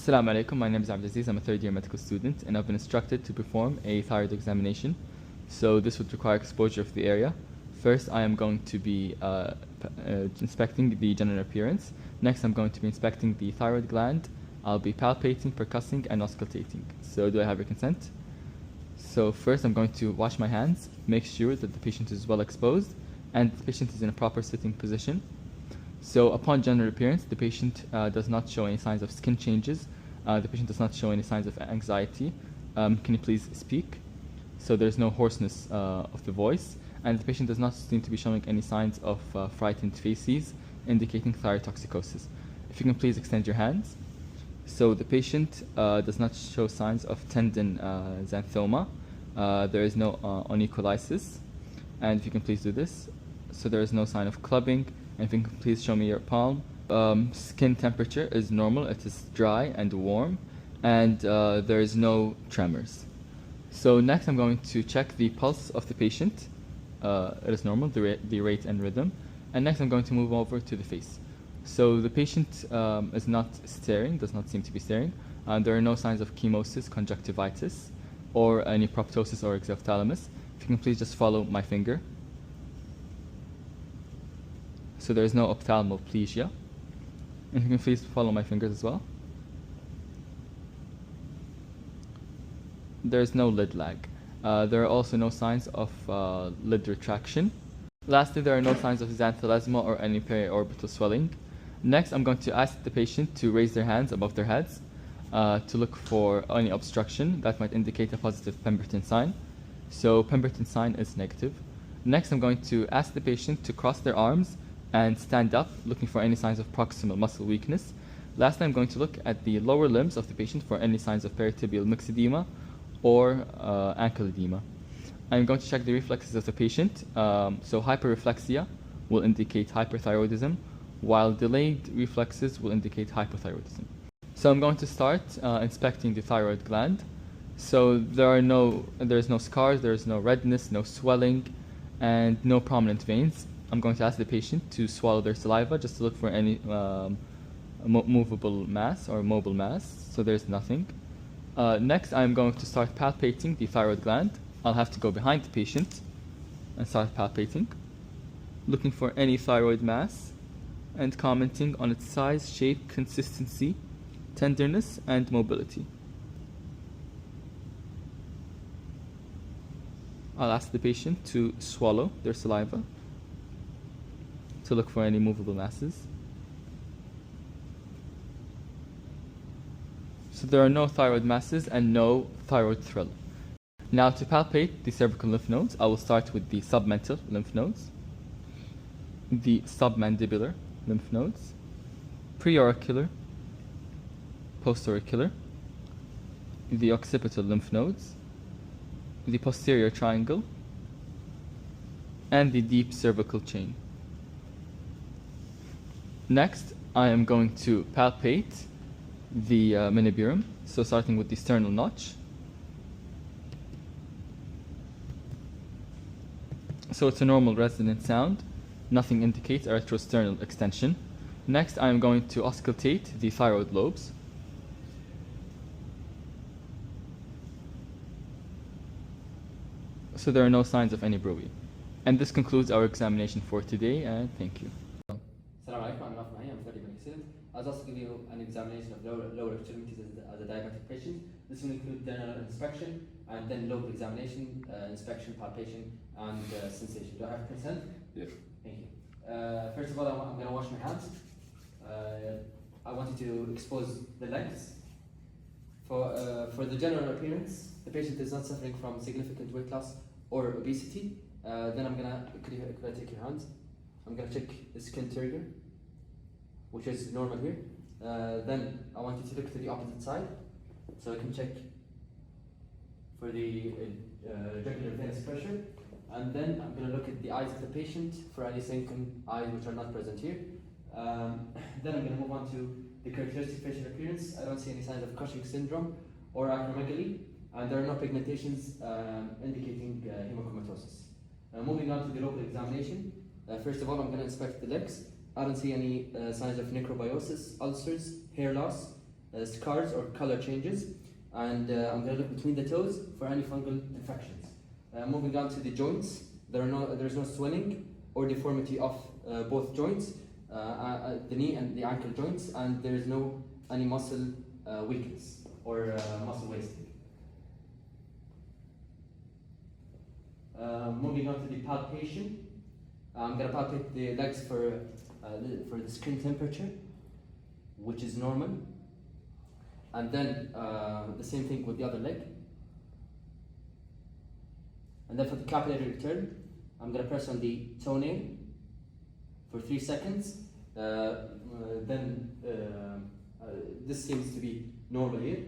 Assalamu alaikum, my name is Abdulaziz. I'm a third year medical student and I've been instructed to perform a thyroid examination. So this would require exposure of the area. First, I am going to be inspecting the general appearance. Next, I'm going to be inspecting the thyroid gland. I'll be palpating, percussing, and auscultating. So do I have your consent? So first, I'm going to wash my hands, make sure that the patient is well exposed and the patient is in a proper sitting position. So upon general appearance, the patient does not show any signs of skin changes. The patient does not show any signs of anxiety. Can you please speak? So there's no hoarseness of the voice. And the patient does not seem to be showing any signs of frightened faces, indicating thyrotoxicosis. If you can please extend your hands. So the patient does not show signs of tendon xanthoma. There is no onycholysis. And if you can please do this. So there is no sign of clubbing. And if you can please show me your palm. Skin temperature is normal. It is dry and warm. And there is no tremors. So next I'm going to check the pulse of the patient. It is normal, the rate and rhythm. And next I'm going to move over to the face. So the patient is not staring, does not seem to be staring. There are no signs of chemosis, conjunctivitis, or any proptosis or exophthalmos. If you can please just follow my finger. So there is no ophthalmoplegia. And if you can please follow my fingers as well. There is no lid lag. There are also no signs of lid retraction. Lastly, there are no signs of xanthelasma or any periorbital swelling. Next, I'm going to ask the patient to raise their hands above their heads to look for any obstruction that might indicate a positive Pemberton sign. So Pemberton sign is negative. Next, I'm going to ask the patient to cross their arms and stand up, looking for any signs of proximal muscle weakness. Lastly, I'm going to look at the lower limbs of the patient for any signs of peritibial myxedema or ankle edema. I'm going to check the reflexes of the patient. So hyperreflexia will indicate hyperthyroidism, while delayed reflexes will indicate hypothyroidism. So I'm going to start inspecting the thyroid gland. So there's no scars, there's no redness, no swelling, and no prominent veins. I'm going to ask the patient to swallow their saliva just to look for any movable mass or mobile mass. So there's nothing. Next, I'm going to start palpating the thyroid gland. I'll have to go behind the patient and start palpating, looking for any thyroid mass and commenting on its size, shape, consistency, tenderness, and mobility. I'll ask the patient to swallow their saliva to look for any movable masses. So there are no thyroid masses and no thyroid thrill. Now to palpate the cervical lymph nodes, I will start with the submental lymph nodes, the submandibular lymph nodes, preauricular, postauricular, the occipital lymph nodes, the posterior triangle, and the deep cervical chain. Next, I am going to palpate the miniburum, so starting with the sternal notch. So it's a normal resonant sound. Nothing indicates a retrosternal extension. Next, I am going to auscultate the thyroid lobes. So there are no signs of any bruit. And this concludes our examination for today, and thank you. Assalamu alaikum, I'm Raf Mahi, I'm 30 medical student. I'll also give you an examination of lower extremities as a diabetic patient. This will include general inspection and then local examination, inspection, palpation, and sensation. Do I have consent? Yes. Thank you. First of all, I'm going to wash my hands. I want you to expose the legs. For the general appearance, the patient is not suffering from significant weight loss or obesity. Then I'm going to, could I take your hands? I'm going to check the skin turgor, which is normal here. Then I want you to look to the opposite side, so I can check for the jugular venous pressure. And then I'm going to look at the eyes of the patient for any sunken eyes which are not present here. Then I'm going to move on to the characteristic facial appearance. I don't see any signs of Cushing syndrome or acromegaly, and there are no pigmentations indicating hemochromatosis. Moving on to the local examination. First of all, I'm going to inspect the legs. I don't see any signs of necrobiosis, ulcers, hair loss, scars or color changes, and I'm going to look between the toes for any fungal infections. Moving on to the joints, there's no swelling or deformity of both joints, the knee and the ankle joints, and there is no any muscle weakness or muscle wasting. Moving on to the palpation, I'm going to palpate the legs for the skin temperature, which is normal, and then the same thing with the other leg. And then for the capillary return, I'm going to press on the toenail for 3 seconds. This seems to be normal here.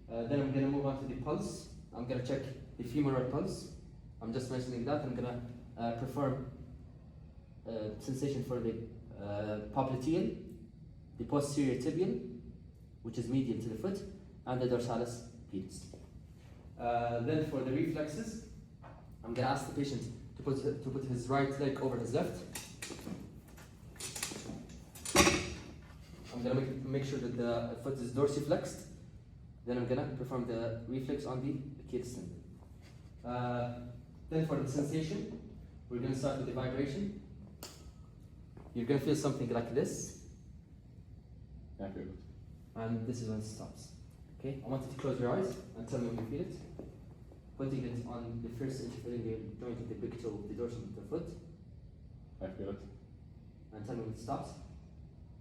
Then I'm going to move on to the pulse. I'm going to check the femoral pulse. I'm just mentioning that. I'm going to perform sensation for the popliteal, the posterior tibial, which is medial to the foot, and the dorsalis pedis. Then for the reflexes, I'm going to ask the patient to put his right leg over his left. I'm going to make sure that the foot is dorsiflexed. Then I'm going to perform the reflex on the Achilles tendon. Then for the sensation, we're going to start with the vibration. You're going to feel something like this. Yeah, good. And this is when it stops. Okay, I want you to close your eyes and tell me when you feel it. Putting it on the first interphalangeal joint of the big toe of the dorsal of the foot. I feel it. And tell me when it stops.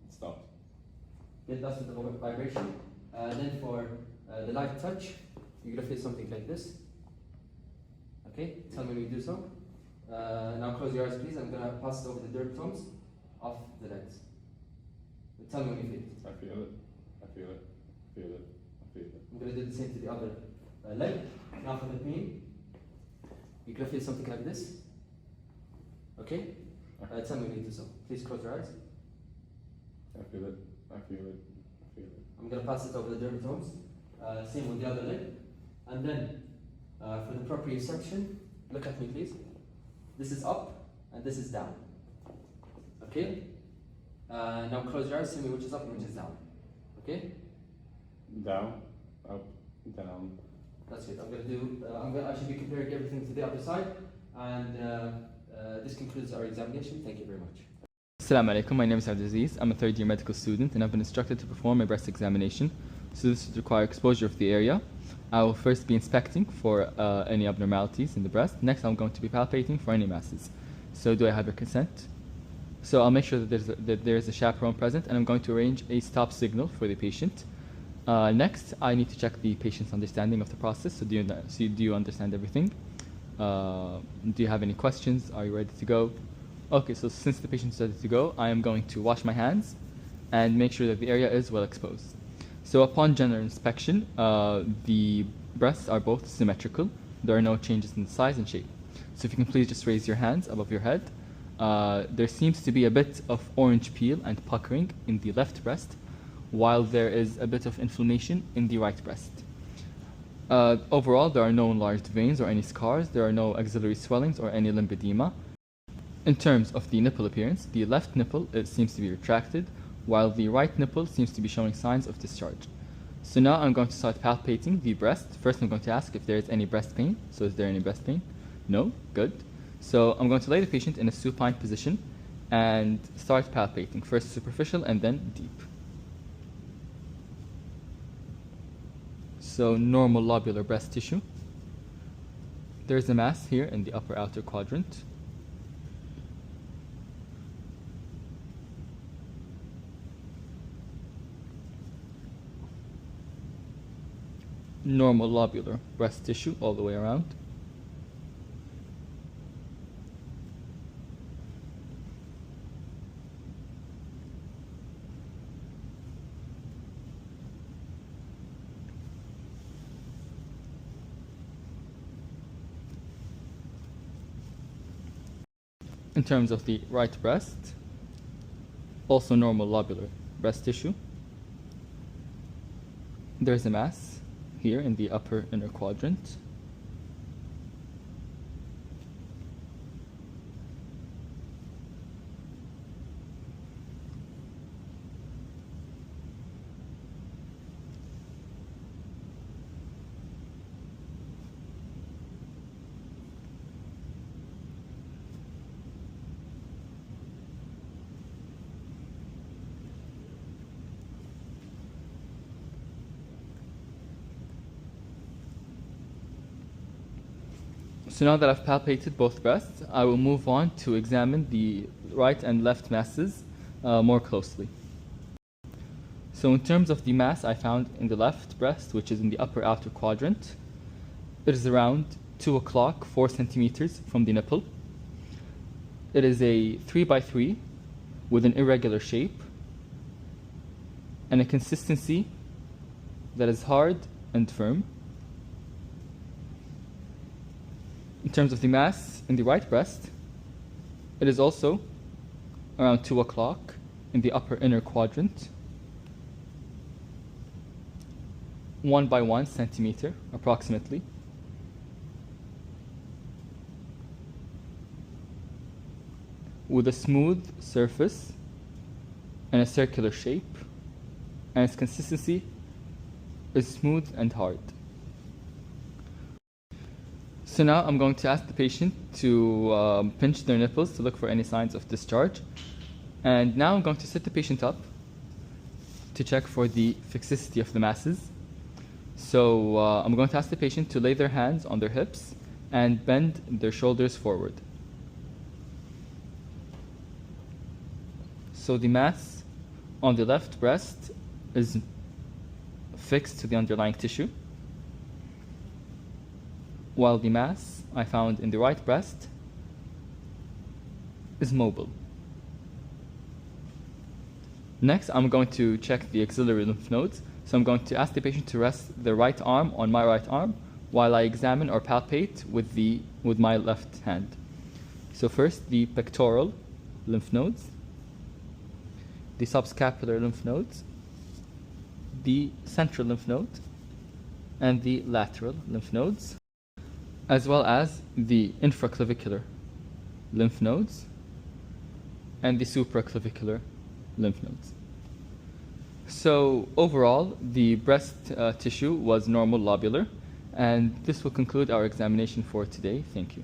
It stopped. Good, that's with the vibration. Then for the light touch, you're going to feel something like this. Okay, tell me when you do so. Now close your eyes, please. I'm going to pass it over the dermatomes of the legs. Tell me when you feel it. I feel it. I feel it. I feel it. I feel it. I'm going to do the same to the other leg. Now for the pain, you're going to feel something like this. Okay? Tell me when you do so. Please close your eyes. I feel it. I feel it. I feel it. I'm going to pass it over the dermatomes. Same with the other leg. And then for the proprioception, look at me please. This is up and this is down. Okay? Now close your eyes, tell me which is up and which is down. Okay? Down, up, down. That's it. I'm going to actually be comparing everything to the other side, and this concludes our examination. Thank you very much. Assalamu alaikum, my name is Abdulaziz. I'm a third year medical student and I've been instructed to perform a breast examination. So this would require exposure of the area. I will first be inspecting for any abnormalities in the breast. Next I'm going to be palpating for any masses. So do I have your consent? So I'll make sure that there is a chaperone present, and I'm going to arrange a stop signal for the patient. Next, I need to check the patient's understanding of the process. So do you understand everything? Do you have any questions? Are you ready to go? Okay, so since the patient's ready to go, I am going to wash my hands and make sure that the area is well exposed. So upon general inspection, the breasts are both symmetrical. There are no changes in size and shape. So if you can please just raise your hands above your head. There seems to be a bit of orange peel and puckering in the left breast, while there is a bit of inflammation in the right breast. Overall, there are no enlarged veins or any scars. There are no axillary swellings or any lymphedema. In terms of the nipple appearance, the left nipple seems to be retracted, while the right nipple seems to be showing signs of discharge. So now I'm going to start palpating the breast. First, I'm going to ask if there is any breast pain. So is there any breast pain? No? Good. So I'm going to lay the patient in a supine position and start palpating, first superficial and then deep. So normal lobular breast tissue. There's a mass here in the upper outer quadrant. Normal lobular breast tissue all the way around. In terms of the right breast, also normal lobular breast tissue. There's a mass here in the upper inner quadrant. So now that I've palpated both breasts, I will move on to examine the right and left masses more closely. So in terms of the mass I found in the left breast, which is in the upper outer quadrant, it is around 2 o'clock, 4 centimeters from the nipple. It is a 3x3 with an irregular shape and a consistency that is hard and firm. In terms of the mass in the right breast, it is also around 2 o'clock in the upper inner quadrant, 1 by 1 centimeter approximately. With a smooth surface and a circular shape, and its consistency is smooth and hard. So now I'm going to ask the patient to pinch their nipples to look for any signs of discharge. And now I'm going to sit the patient up to check for the fixicity of the masses. So I'm going to ask the patient to lay their hands on their hips and bend their shoulders forward. So the mass on the left breast is fixed to the underlying tissue, while the mass I found in the right breast is mobile. Next, I'm going to check the axillary lymph nodes. So I'm going to ask the patient to rest their right arm on my right arm while I examine or palpate with my left hand. So first, the pectoral lymph nodes, the subscapular lymph nodes, the central lymph node, and the lateral lymph nodes, as well as the infraclavicular lymph nodes and the supraclavicular lymph nodes. So overall, the breast tissue was normal lobular, and this will conclude our examination for today. Thank you.